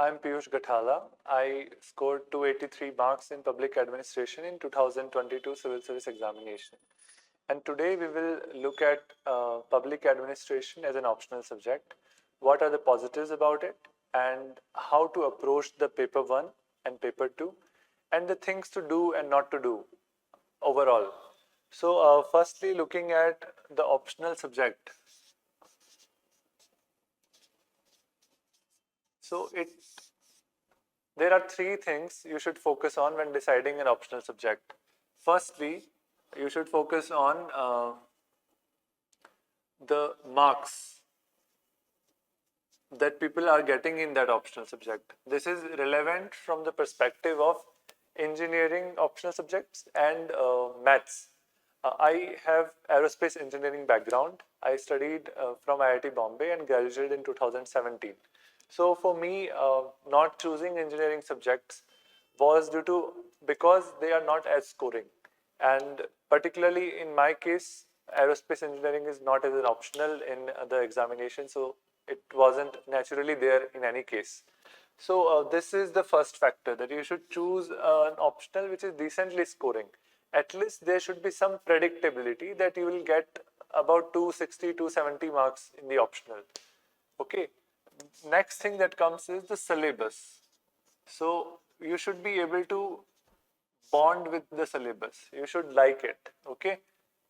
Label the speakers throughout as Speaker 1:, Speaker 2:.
Speaker 1: I'm Piyush Gathala. I scored 283 marks in public administration in 2022 civil service examination. And today we will look at public administration as an optional subject. What are the positives about it and how to approach the paper 1 and paper 2 and the things to do and not to do overall. So firstly, looking at the optional subject. So there are three things you should focus on when deciding an optional subject. Firstly, you should focus on the marks that people are getting in that optional subject. This is relevant from the perspective of engineering optional subjects and maths. I have aerospace engineering background. I studied from IIT Bombay and graduated in 2017. So for me, not choosing engineering subjects was because they are not as scoring. And particularly in my case, aerospace engineering is not as an optional in the examination, so it wasn't naturally there in any case. So this is the first factor, that you should choose an optional which is decently scoring. At least there should be some predictability that you will get about 260, 270 marks in the optional. Okay. Next thing that comes is the syllabus. So you should be able to bond with the syllabus. You should like it. Okay.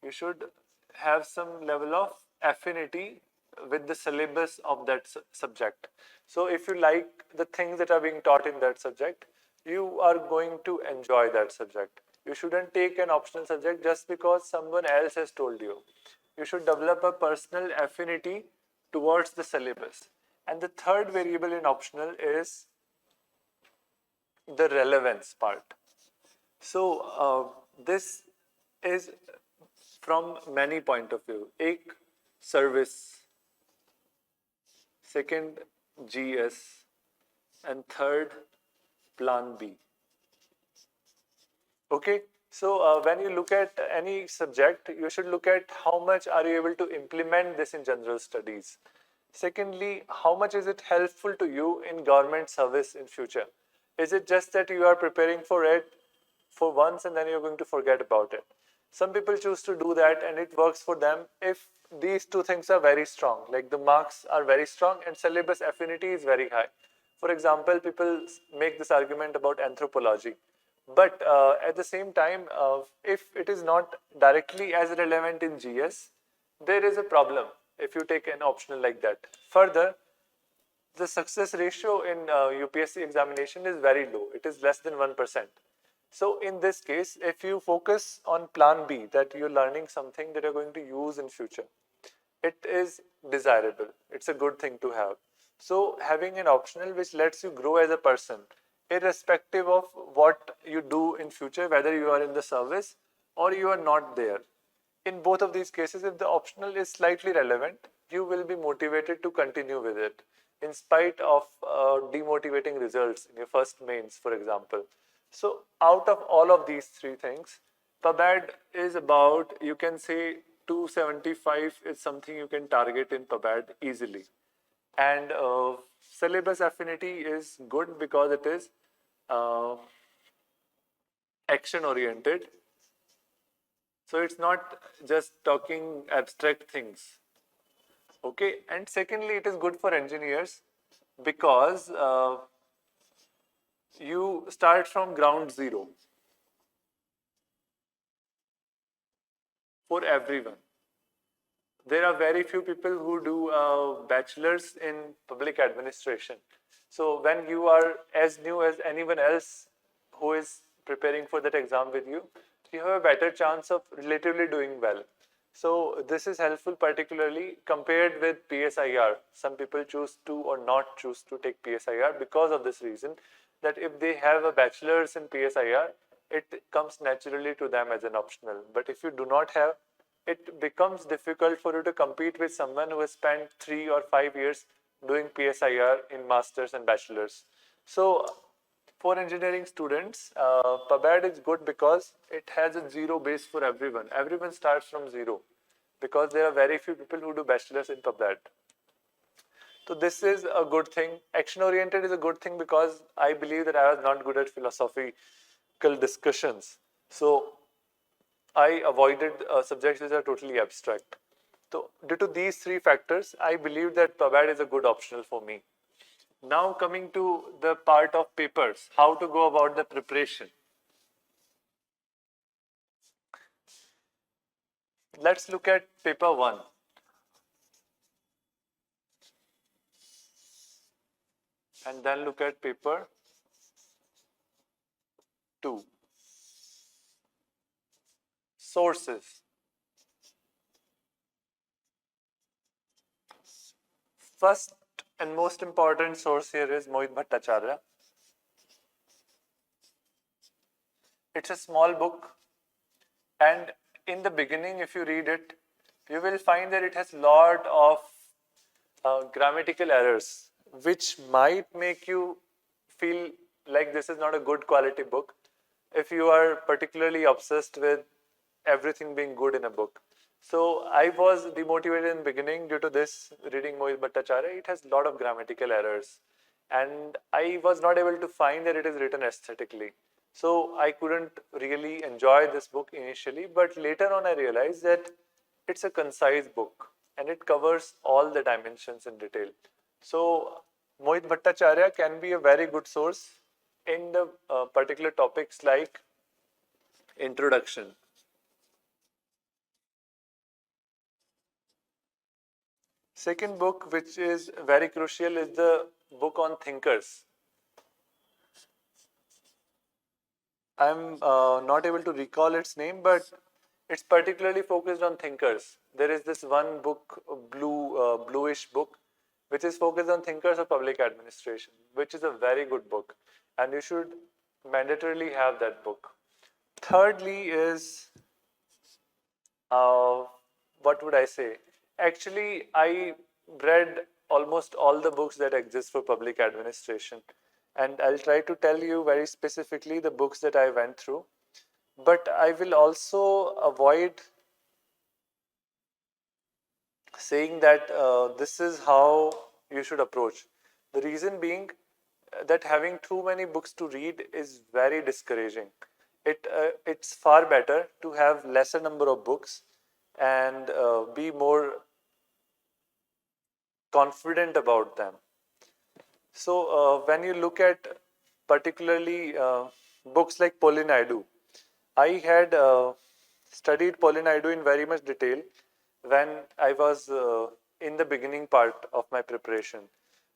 Speaker 1: You should have some level of affinity with the syllabus of that subject. So if you like the things that are being taught in that subject, you are going to enjoy that subject. You shouldn't take an optional subject just because someone else has told you. You should develop a personal affinity towards the syllabus. And the third variable in optional is the relevance part. So this is from many point of view. Ek, service. Second, GS. And third, plan B. Okay. So when you look at any subject, you should look at how much are you able to implement this in general studies. Secondly, how much is it helpful to you in government service in future? Is it just that you are preparing for it for once and then you're going to forget about it? Some people choose to do that and it works for them if these two things are very strong, like the marks are very strong and syllabus affinity is very high. For example, people make this argument about anthropology. But at the same time, if it is not directly as relevant in GS, there is a problem if you take an optional like that. Further, the success ratio in UPSC examination is very low. It is less than 1%. So in this case, if you focus on plan B, that you're learning something that you're going to use in future, it is desirable. It's a good thing to have. So having an optional which lets you grow as a person, irrespective of what you do in future, whether you are in the service or you are not there. In both of these cases, if the optional is slightly relevant, you will be motivated to continue with it, in spite of demotivating results in your first mains, for example. So out of all of these three things, PubAd is about, you can say 275 is something you can target in PubAd easily. And syllabus affinity is good because it is action oriented. So it's not just talking abstract things. Okay, and secondly, it is good for engineers because you start from ground zero for everyone. There are very few people who do bachelor's in public administration. So when you are as new as anyone else who is preparing for that exam with you, you have a better chance of relatively doing well. So this is helpful particularly compared with PSIR. Some people choose to or not choose to take PSIR because of this reason, that if they have a bachelor's in PSIR, it comes naturally to them as an optional. But if you do not have, it becomes difficult for you to compete with someone who has spent 3 or 5 years doing PSIR in masters and bachelors. So for engineering students, PubAd is good because it has a zero base for everyone. Everyone starts from zero because there are very few people who do bachelors in PubAd. So this is a good thing. Action oriented is a good thing because I believe that I was not good at philosophical discussions. So I avoided subjects which are totally abstract. So due to these three factors, I believe that PubAd is a good optional for me. Now coming to the part of papers, how to go about the preparation. Let's look at paper 1. And then look at paper 2. Sources. First and most important source here is Mohit Bhattacharya. It's a small book, and in the beginning, if you read it, you will find that it has lot of grammatical errors, which might make you feel like this is not a good quality book if you are particularly obsessed with everything being good in a book. So I was demotivated in the beginning due to this reading Mohit Bhattacharya. It has a lot of grammatical errors, and I was not able to find that it is written aesthetically. So I couldn't really enjoy this book initially, but later on I realized that it's a concise book and it covers all the dimensions in detail. So Mohit Bhattacharya can be a very good source in the particular topics like introduction. Second book, which is very crucial, is the book on thinkers. I'm not able to recall its name, but it's particularly focused on thinkers. There is this one book, bluish book, which is focused on thinkers of public administration, which is a very good book, and you should mandatorily have that book. Thirdly is uh, what would I say? Actually, I read almost all the books that exist for public administration, and I'll try to tell you very specifically the books that I went through. But I will also avoid saying that this is how you should approach. The reason being that having too many books to read is very discouraging. It's far better to have lesser number of books and be more confident about them. So when you look at particularly books like Polinaidu, I had studied Polinaidu in very much detail when I was in the beginning part of my preparation.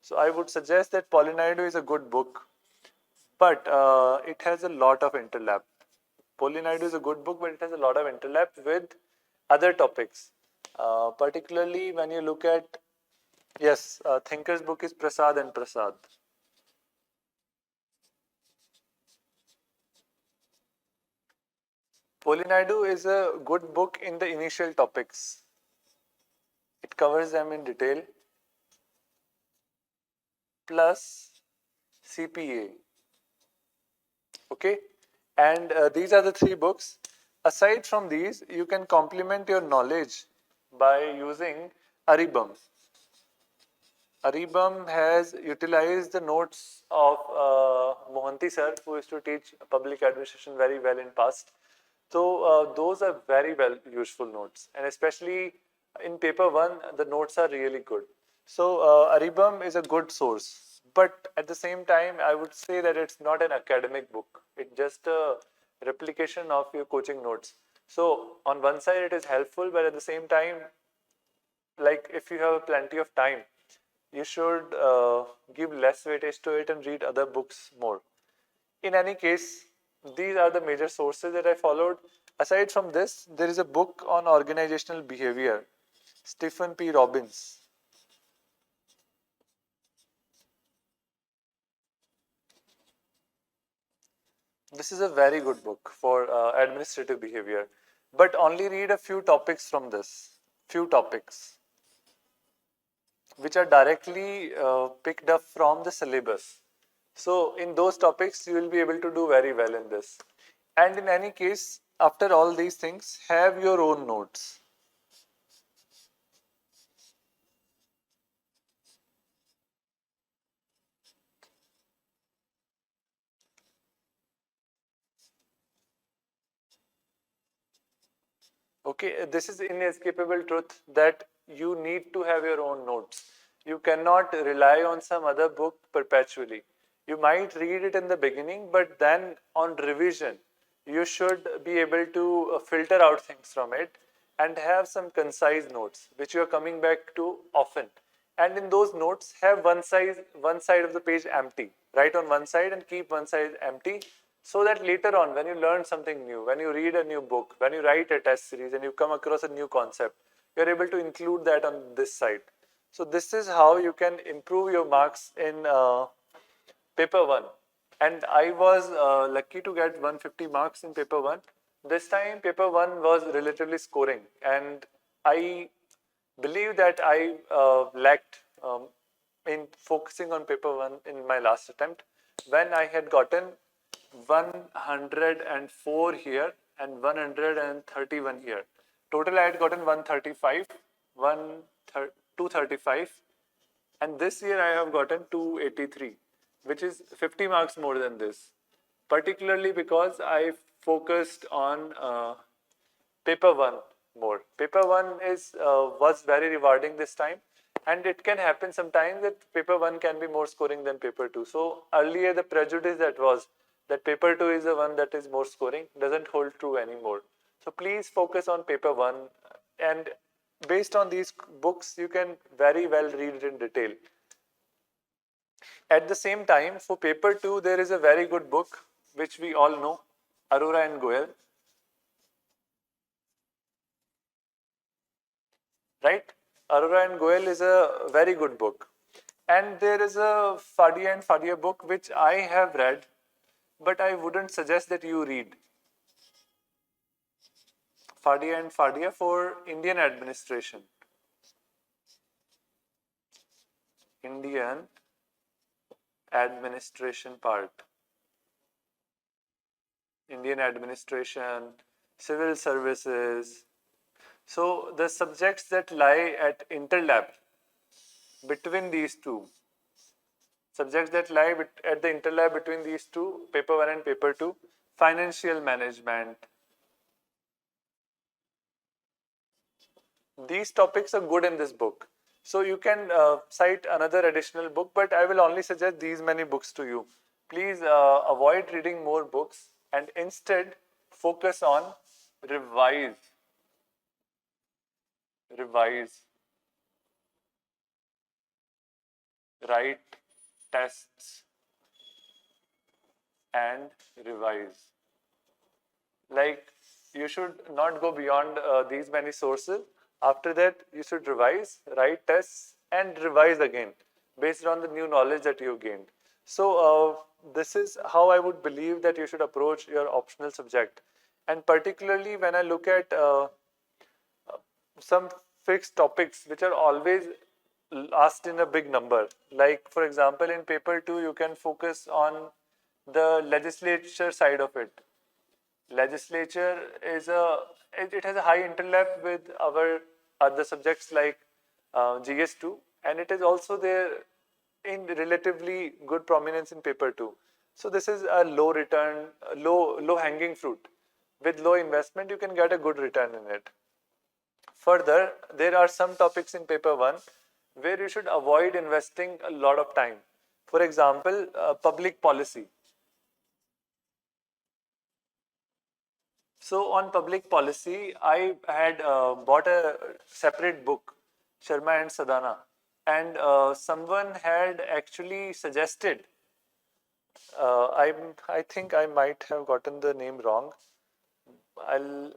Speaker 1: So I would suggest that Polinaidu is a good book, but it has a lot of interlap. Polinaidu is a good book, but it has a lot of interlap with other topics. Particularly when you look at, yes, Thinker's book is Prasad and Prasad. Polinaidu is a good book in the initial topics. It covers them in detail, plus CPA. Okay, and these are the three books. Aside from these, you can complement your knowledge by using Aribam. Aribam has utilized the notes of Mohanty sir, who used to teach public administration very well in past. So those are very well useful notes, and especially in paper 1, the notes are really good. So Aribam is a good source, but at the same time, I would say that it's not an academic book. It's just a replication of your coaching notes. So on one side, it is helpful, but at the same time, like if you have plenty of time, you should give less weightage to it and read other books more. In any case, these are the major sources that I followed. Aside from this, there is a book on organizational behavior, Stephen P. Robbins. This is a very good book for administrative behavior, but only read a few topics from this, few topics, which are directly picked up from the syllabus. So in those topics, you will be able to do very well in this. And in any case, after all these things, have your own notes. Okay, this is inescapable truth that you need to have your own notes. You cannot rely on some other book perpetually. You might read it in the beginning, but then on revision, you should be able to filter out things from it and have some concise notes which you are coming back to often. And in those notes, have one side of the page empty. Write on one side and keep one side empty so that later on, when you learn something new, when you read a new book, when you write a test series and you come across a new concept, you're able to include that on this side. So this is how you can improve your marks in paper 1. And I was lucky to get 150 marks in paper 1. This time paper 1 was relatively scoring, and I believe that I lacked in focusing on paper 1 in my last attempt when I had gotten 104 here and 131 here. Total I had gotten 135, 235, and this year I have gotten 283, which is 50 marks more than this. Particularly because I focused on paper 1 more. Paper 1 was very rewarding this time, and it can happen sometimes that paper 1 can be more scoring than paper 2. So earlier the prejudice that was that paper 2 is the one that is more scoring doesn't hold true anymore. So please focus on paper 1, and based on these books you can very well read it in detail. At the same time, for paper 2 there is a very good book which we all know, Arora and Goel. Right? Arora and Goel is a very good book. And there is a Fadia and Fadia book which I have read, but I wouldn't suggest that you read. Fadia and Fadia for Indian administration. Indian administration part. Indian administration, civil services. So the subjects that lie at interlap between these two, subjects that lie at the interlap between these two, paper 1 and paper 2, financial management. These topics are good in this book. So you can cite another additional book, but I will only suggest these many books to you. Please avoid reading more books and instead focus on revise, revise, write tests and revise. Like, you should not go beyond these many sources. After that, you should revise, write tests, and revise again based on the new knowledge that you gained. So, this is how I would believe that you should approach your optional subject. And particularly when I look at some fixed topics which are always asked in a big number. Like, for example, in paper 2, you can focus on the legislature side of it. Legislature is it has a high interlap with our other subjects like GS2, and it is also there in relatively good prominence in paper 2. So this is a low return, low hanging fruit. With low investment, you can get a good return in it. Further, there are some topics in paper 1 where you should avoid investing a lot of time. For example, public policy. So on public policy, I had bought a separate book, Sharma and Sadana, and someone had actually suggested. I think I might have gotten the name wrong. I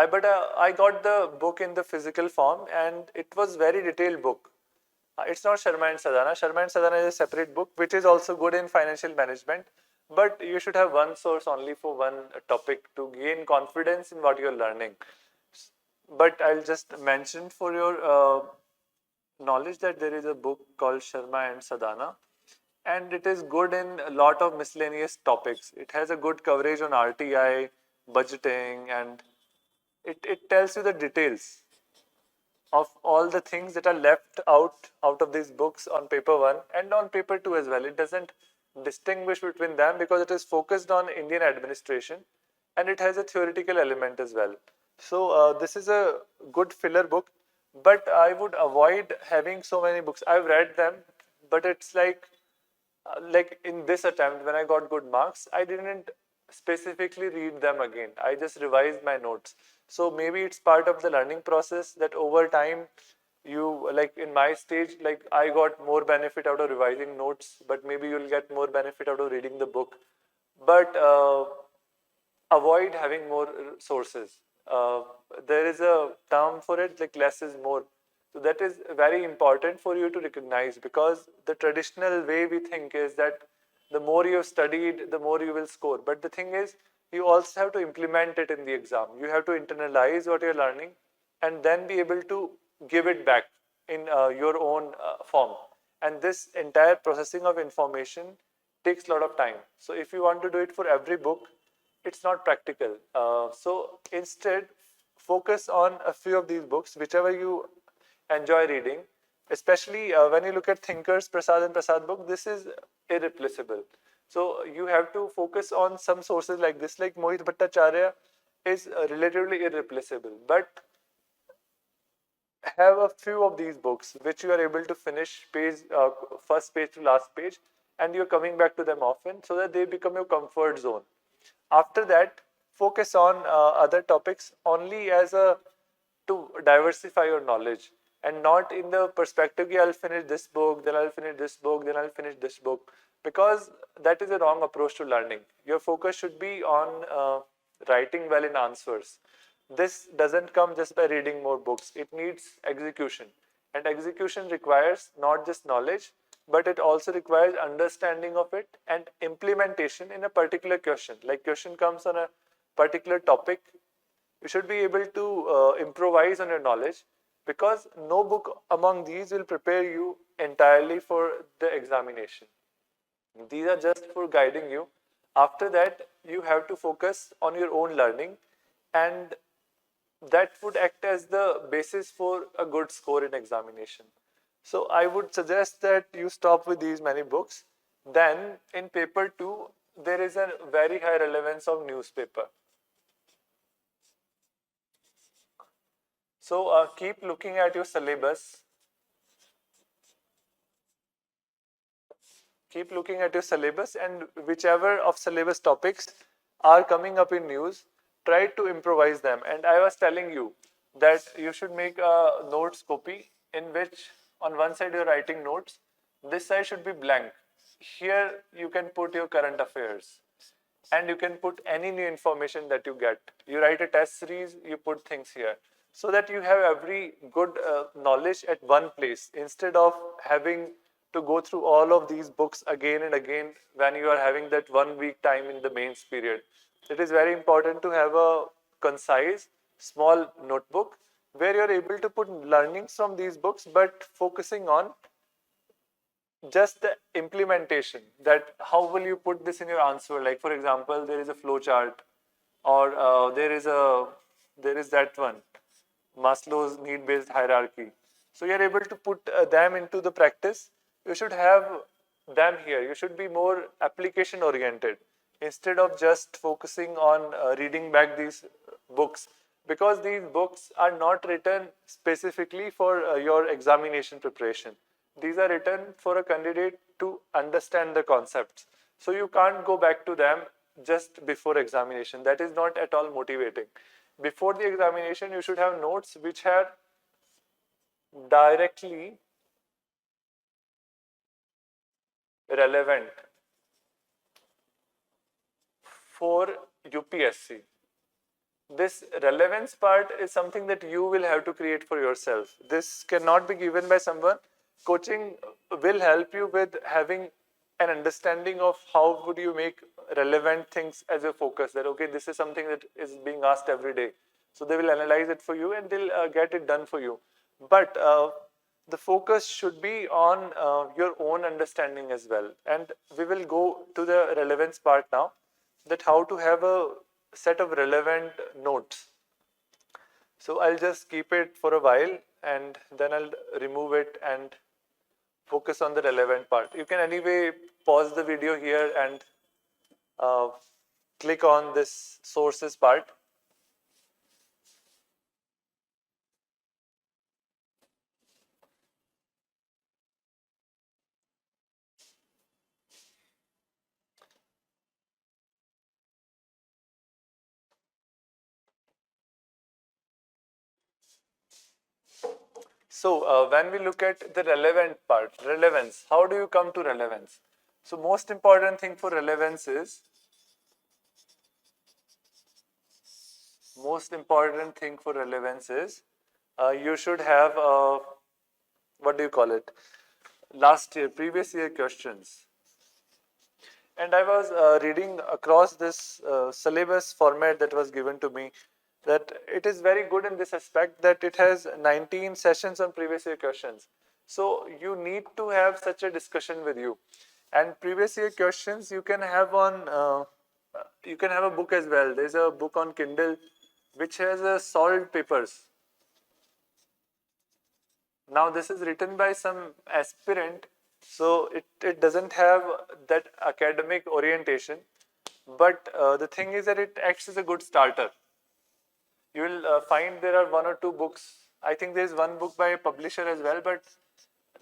Speaker 1: got the book in the physical form, and it was very detailed book. It's not Sharma and Sadana. Sharma and Sadana is a separate book, which is also good in financial management. But you should have one source only for one topic to gain confidence in what you're learning. But I'll just mention for your knowledge that there is a book called Sharma and Sadana, and it is good in a lot of miscellaneous topics. It has a good coverage on RTI, budgeting, and it tells you the details of all the things that are left out of these books on paper 1 and on paper 2 as well. It doesn't distinguish between them because it is focused on Indian administration. and it has a theoretical element as well. So this is a good filler book, but I would avoid having so many books. I've read them, but it's like in this attempt when I got good marks, I didn't specifically read them again. I just revised my notes. So maybe it's part of the learning process that over time you, like in my stage, like I got more benefit out of revising notes, but maybe you'll get more benefit out of reading the book. But avoid having more sources. There is a term for it, like less is more. So that is very important for you to recognize, because the traditional way we think is that the more you have studied, the more you will score. But the thing is, you also have to implement it in the exam. You have to internalize what you're learning and then be able to give it back in your own form. And this entire processing of information takes a lot of time. So if you want to do it for every book, it's not practical. So instead, focus on a few of these books, whichever you enjoy reading. Especially when you look at Thinkers, Prasad and Prasad book, this is irreplaceable. So you have to focus on some sources like this, like Mohit Bhattacharya is relatively irreplaceable. But have a few of these books which you are able to finish first page to last page, and you're coming back to them often so that they become your comfort zone. After that, focus on other topics only as a to diversify your knowledge, and not in the perspective, yeah, I'll finish this book, then I'll finish this book, then I'll finish this book, because that is a wrong approach to learning. Your focus should be on writing well in answers. This doesn't come just by reading more books. It needs execution. And execution requires not just knowledge, but it also requires understanding of it and implementation in a particular question. Like question comes on a particular topic, you should be able to improvise on your knowledge, because no book among these will prepare you entirely for the examination. These are just for guiding you. After that, you have to focus on your own learning, and that would act as the basis for a good score in examination. So I would suggest that you stop with these many books. Then in paper 2, there is a very high relevance of newspaper. So keep looking at your syllabus. Keep looking at your syllabus, and whichever of syllabus topics are coming up in news, try to improvise them. And I was telling you that you should make a notes copy in which on one side you're writing notes, this side should be blank. Here you can put your current affairs, and you can put any new information that you get. You write a test series, you put things here, so that you have every good knowledge at one place, instead of having to go through all of these books again and again when you are having that 1 week time in the mains period. It is very important to have a concise, small notebook where you're able to put learnings from these books, but focusing on just the implementation, that how will you put this in your answer. Like for example, there is a flow chart, or there is that one, Maslow's need based hierarchy. So you're able to put them into the practice. You should have them here. You should be more application oriented instead of just focusing on reading back these books, because these books are not written specifically for your examination preparation. These are written for a candidate to understand the concepts. So you can't go back to them just before examination. That is not at all motivating. Before the examination, you should have notes which are directly relevant for UPSC. This relevance part is something that you will have to create for yourself. This cannot be given by someone. Coaching will help you with having an understanding of how would you make relevant things as your focus. That okay, this is something that is being asked every day. So they will analyze it for you and they'll get it done for you. But the focus should be on your own understanding as well. And we will go to the relevance part now, that how to have a set of relevant notes. So I'll just keep it for a while and then I'll remove it and focus on the relevant part. You can anyway pause the video here and click on this sources part. So when we look at the relevant part, relevance, how do you come to relevance? So most important thing for relevance is, you should have, what do you call it? Last year, previous year questions. And I was reading across this syllabus format that was given to me, that it is very good in this aspect that it has 19 sessions on previous year questions. So you need to have such a discussion with you. And previous year questions you can have on, you can have a book as well. There's a book on Kindle which has solved papers. Now this is written by some aspirant, so it doesn't have that academic orientation. But the thing is that it acts as a good starter. You will find there are one or two books. I think there is one book by a publisher as well, but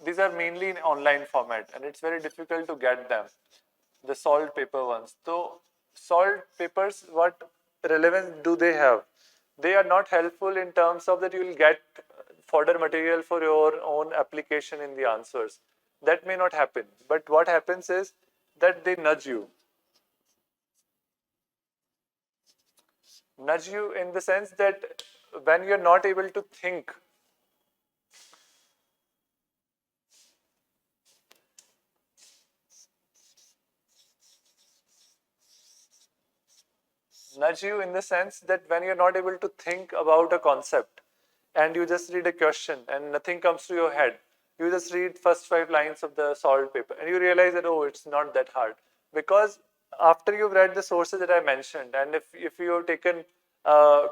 Speaker 1: these are mainly in online format and it's very difficult to get them, the solved paper ones. So solved papers, what relevance do they have? They are not helpful in terms of that you will get fodder material for your own application in the answers. That may not happen. But what happens is that they nudge you. Nudge you in the sense that when you're not able to think, nudge you in the sense that when you're not able to think about a concept and you just read a question and nothing comes to your head, you just read first 5 lines of the solved paper and you realize that, oh, it's not that hard. Because after you've read the sources that I mentioned, and if you have taken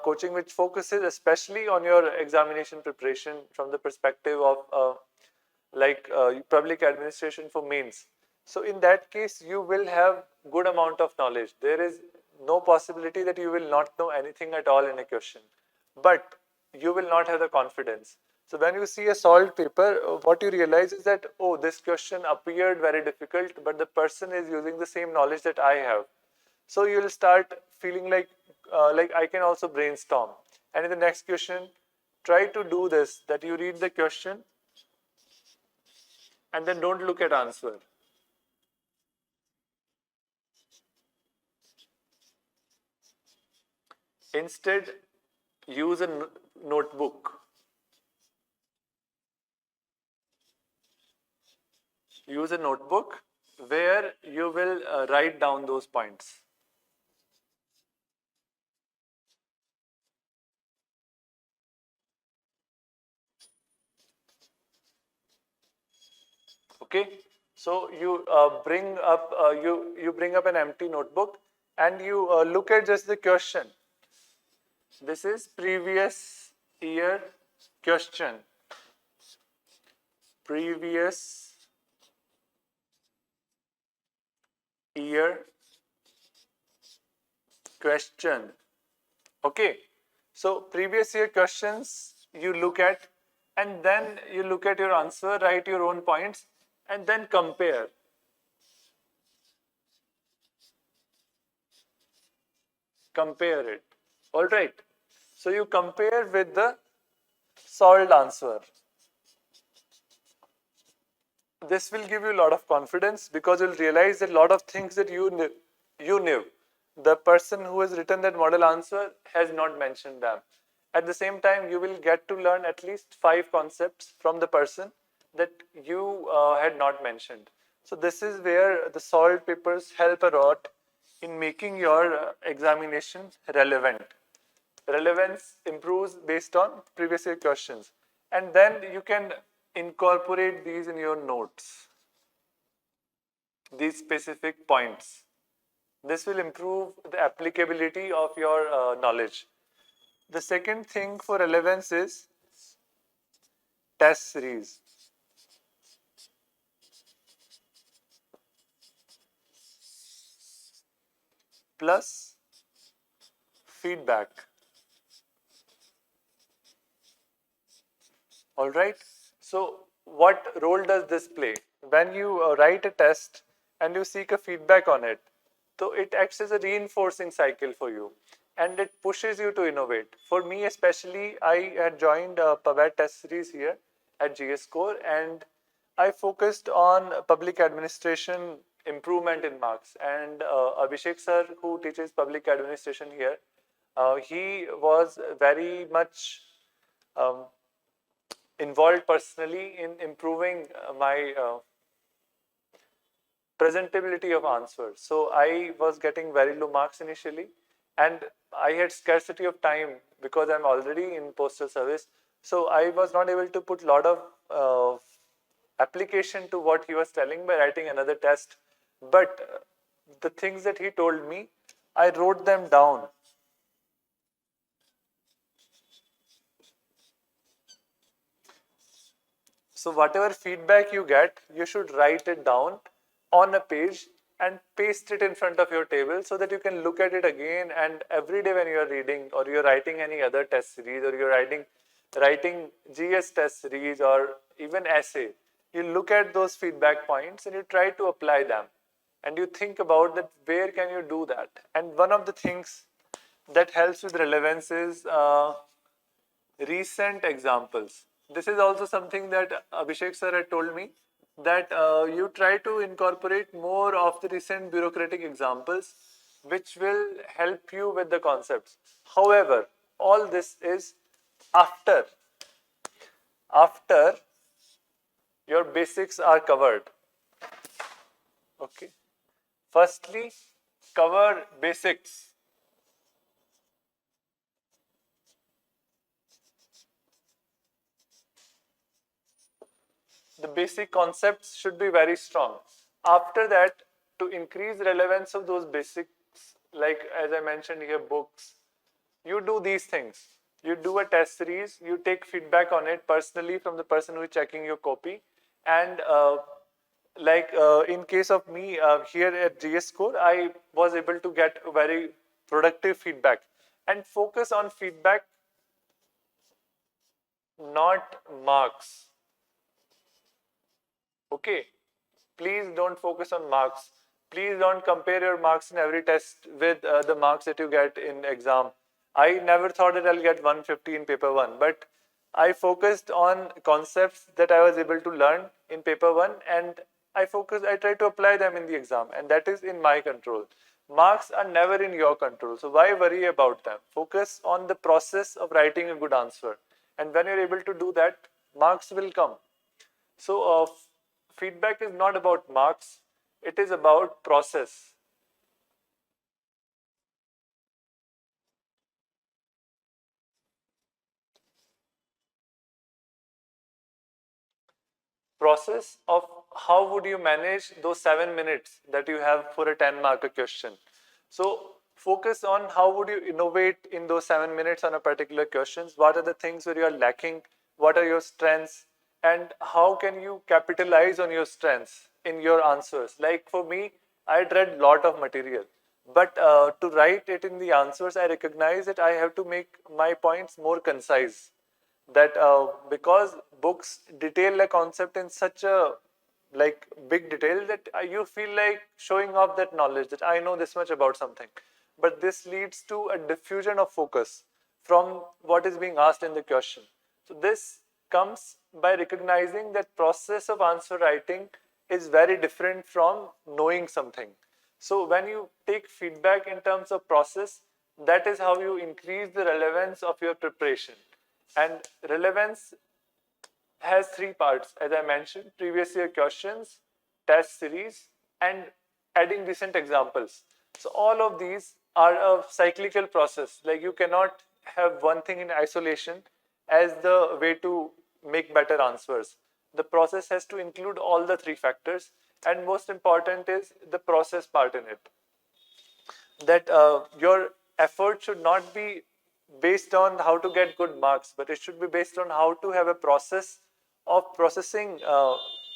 Speaker 1: coaching which focuses especially on your examination preparation from the perspective of public administration for mains. So in that case, you will have good amount of knowledge. There is no possibility that you will not know anything at all in a question, but you will not have the confidence. So when you see a solved paper, what you realize is that, oh, this question appeared very difficult, but the person is using the same knowledge that I have. So you'll start feeling like I can also brainstorm. And in the next question, try to do this, that you read the question and then don't look at answer. Instead, use a notebook. Use a notebook where you will write down those points. Okay, so you bring up an empty notebook and you look at just the question. This is previous year question. Previous year question. Okay, so previous year questions you look at, and then you look at your answer, write your own points, and then compare. Compare it. All right. So you compare with the solved answer. This will give you a lot of confidence because you'll realize that a lot of things that you knew, the person who has written that model answer has not mentioned them. At the same time, you will get to learn at least 5 concepts from the person that you had not mentioned. So this is where the solved papers help a lot in making your examination relevant. Relevance improves based on previous year questions. And then you can incorporate these in your notes, these specific points. This will improve the applicability of your knowledge. The second thing for relevance is test series. Plus feedback. All right. So what role does this play? When you write a test and you seek a feedback on it, so it acts as a reinforcing cycle for you and it pushes you to innovate. For me especially, I had joined a PubAd test series here at GS Core and I focused on public administration improvement in marks. And Abhishek sir, who teaches public administration here, he was very much um, involved personally in improving my presentability of answers. So I was getting very low marks initially, and I had scarcity of time because I'm already in postal service. So I was not able to put a lot of application to what he was telling by writing another test. But the things that he told me, I wrote them down. So whatever feedback you get, you should write it down on a page and paste it in front of your table so that you can look at it again, and every day when you are reading or you're writing any other test series or you're writing GS test series or even essay, you look at those feedback points and you try to apply them and you think about that where can you do that. And one of the things that helps with relevance is recent examples. This is also something that Abhishek sir had told me, that you try to incorporate more of the recent bureaucratic examples which will help you with the concepts. However, all this is after after your basics are covered. Okay. Firstly, cover basics. The basic concepts should be very strong. After that, to increase relevance of those basics, like as I mentioned here, books, you do these things. You do a test series, you take feedback on it personally from the person who is checking your copy, and in case of me here at GS Core, I was able to get very productive feedback and focus on feedback, not marks. Okay, please don't focus on marks. Please don't compare your marks in every test with the marks that you get in exam. I never thought that I'll get 150 in paper 1, but I focused on concepts that I was able to learn in paper 1, and I try to apply them in the exam, and that is in my control. Marks are never in your control, so why worry about them? Focus on the process of writing a good answer, and when you're able to do that, marks will come. So, feedback is not about marks, it is about process. Process of how would you manage those 7 minutes that you have for a 10 marker question. So, focus on how would you innovate in those 7 minutes on a particular questions. What are the things where you are lacking? What are your strengths? And how can you capitalize on your strengths in your answers? Like for me, I read a lot of material, but to write it in the answers, I recognize that I have to make my points more concise. That because books detail a concept in such a like big detail that you feel like showing off that knowledge, that I know this much about something, but this leads to a diffusion of focus from what is being asked in the question. So this comes by recognizing that process of answer writing is very different from knowing something. So when you take feedback in terms of process, that is how you increase the relevance of your preparation. And relevance has three parts, as I mentioned: previous year questions, test series, and adding recent examples. So all of these are a cyclical process. Like you cannot have one thing in isolation as the way to make better answers. The process has to include all the three factors, and most important is the process part in it. That your effort should not be based on how to get good marks, but it should be based on how to have a process of processing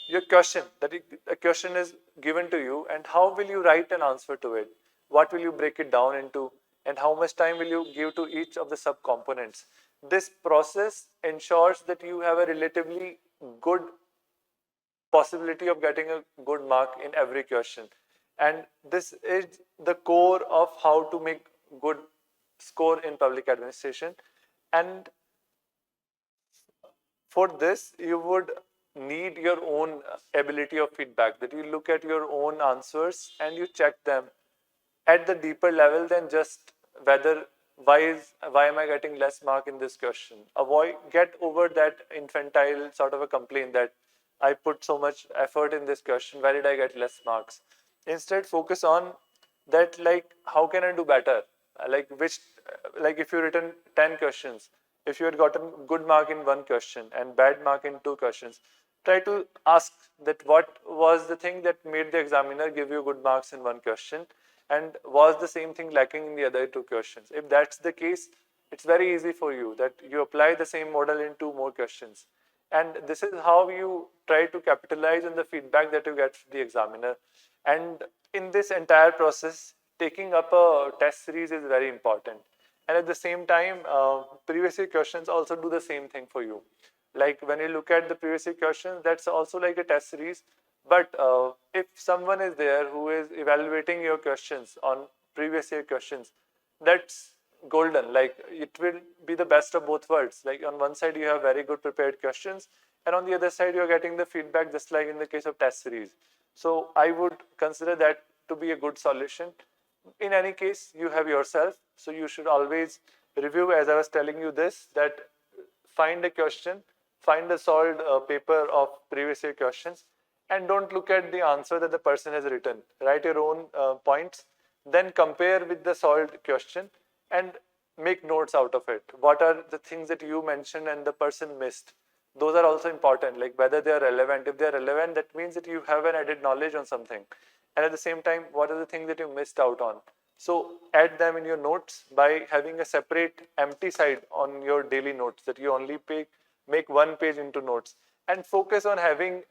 Speaker 1: your question. That a question is given to you, and how will you write an answer to it? What will you break it down into? and how much time will you give to each of the subcomponents. This process ensures that you have a relatively good possibility of getting a good mark in every question. And this is the core of how to make good score in public administration. And for this, you would need your own ability of feedback, that you look at your own answers and you check them at the deeper level than just whether why am I getting less mark in this question. Get over that infantile sort of a complaint that I put so much effort in this question, why did I get less marks? Instead, focus on that, like, how can I do better? Like if you written 10 questions, if you had gotten good mark in one question and bad mark in two questions, try to ask that what was the thing that made the examiner give you good marks in one question, and was the same thing lacking in the other two questions. If that's the case, it's very easy for you that you apply the same model in two more questions. And this is how you try to capitalize on the feedback that you get from the examiner. And in this entire process, taking up a test series is very important. And at the same time, previous year questions also do the same thing for you. Like when you look at the previous year questions, that's also like a test series. But if someone is there who is evaluating your questions on previous year questions, that's golden. Like it will be the best of both worlds. Like on one side, you have very good prepared questions, and on the other side, you're getting the feedback just like in the case of test series. So I would consider that to be a good solution. In any case, you have yourself, so you should always review, as I was telling you this, that find a question, find a solved paper of previous year questions, and don't look at the answer that the person has written. Write your own points, then compare with the solved question and make notes out of it. What are the things that you mentioned and the person missed? Those are also important, like whether they are relevant. If they are relevant, that means that you have an added knowledge on something. And at the same time, what are the things that you missed out on? So add them in your notes by having a separate empty side on your daily notes, that you only make one page into notes, and focus on having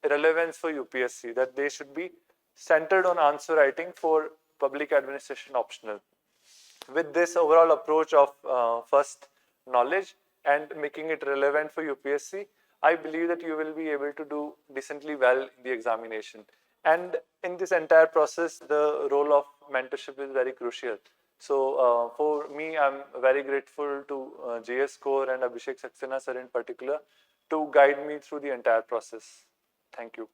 Speaker 1: relevance for UPSC, that they should be centered on answer writing for public administration optional. With this overall approach of first knowledge and making it relevant for UPSC, I believe that you will be able to do decently well in the examination. And in this entire process, the role of mentorship is very crucial. So for me, I'm very grateful to JS Core and Abhishek Saxena sir in particular to guide me through the entire process. Thank you.